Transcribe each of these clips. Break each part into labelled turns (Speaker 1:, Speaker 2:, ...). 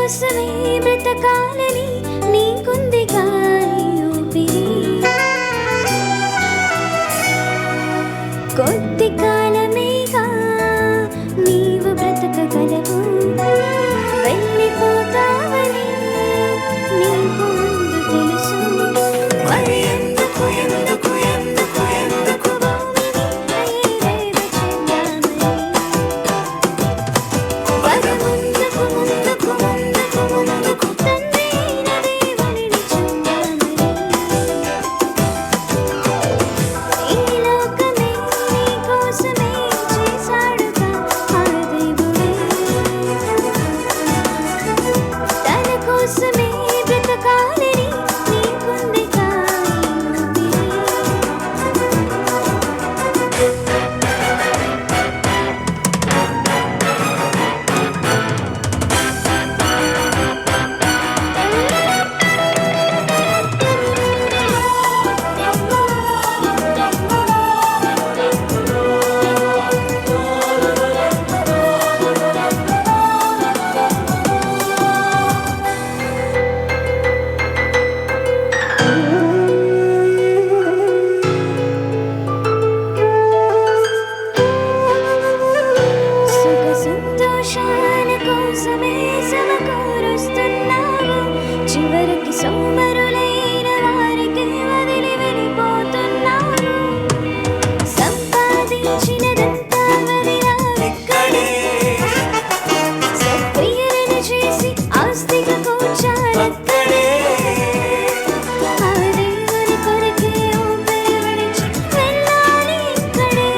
Speaker 1: కోసమే బ్రతకాలని నీకుందిగా ఈ ఊపిరి. కొద్ది కాలమేగా నీవు బ్రతకగలవు, వెళ్ళిపోతావని నీకు ముందు తెలుసు. మరి ఎందుకు ఎందుకు ఎందుకు ఎందుకు భూమిని పద ముందుకు ముందుకు ముందుకు ముందుకు తండ్రి అయిన దేవునిని చూద్దామని. ఈ లోకమే నీ కోసమే చేశాడుగా ఆ దేవుడే, తన కోసమే బ్రతకాలని నీకుందిగా ఈ సుఖ సంతోషాల కోసమే సమకూరుస్తున్నావు, చివరికి సోమరులైన వారికి వదిలి వెళ్ళిపోతున్నావు. సంపాదించినదంతా వదిలావెక్కడే, సత్క్రియలను చేసి ఆస్తిగా కూర్చాలక్కడే. ఆ దేవుని కొరకే ఊపిరి విడిచి వెళ్ళాలి ఇక్కడే,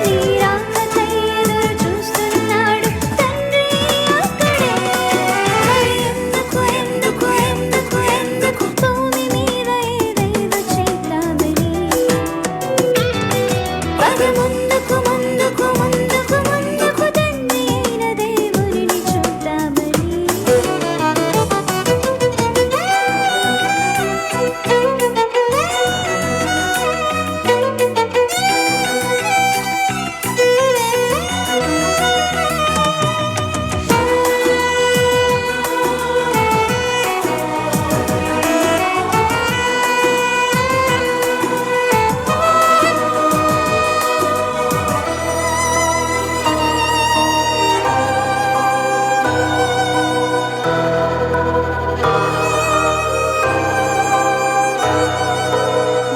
Speaker 1: నీ రాకకై ఎదురు చూస్తున్నాడు తండ్రి అక్కడే. మరి ఎందుకు ఎందుకు ఎందుకు ఎందుకు భూమి మీద ఏదేదో చేద్దామని. పద ముందుకు ముందుకు ముందుకు ముందుకు తండ్రి అయిన దేవునిని చూద్దామని.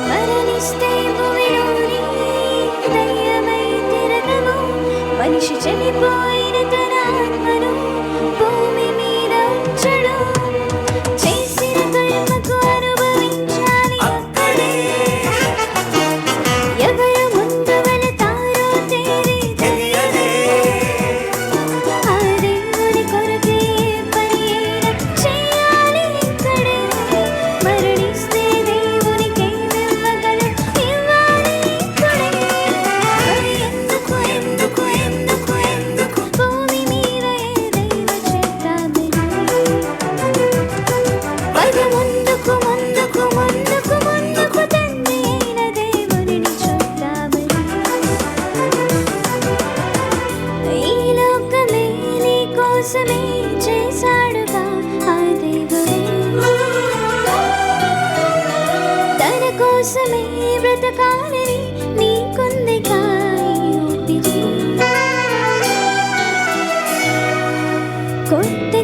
Speaker 1: మరణిస్తే భూమిలోని దయ్యమై తిరగము, మనిషి చనిపోయిన తన ఆత్మను భూమి మీద ఉంచడు. చేసిన కర్మకు అనుభవించాలి అక్కడే, ఎవరు ముందు వెళతారో తెలియదే. ఆ దేవుని కొరకే పని అయినా చేయాలి ఇక్కడే, మరణిస్తే దేవునికేమివ్వగలం ఇవ్వాలి ఇక్కడే. మరి ఎందుకు ఎందుకు ఎందుకు ఎందుకు భూమి మీద ఏదైనా చేద్దామని. పద ముందుకు ముందుకు ముందుకు ముందుకు తండ్రి అయిన దేవునిని చూద్దామని. ఈ లోకమే నీ కోసమే చేశాడుగా ఆ దేవుడే, తన కోసమే బ్రతకాలని నీకుందిగా ఈ ఊపిరి. కొద్ది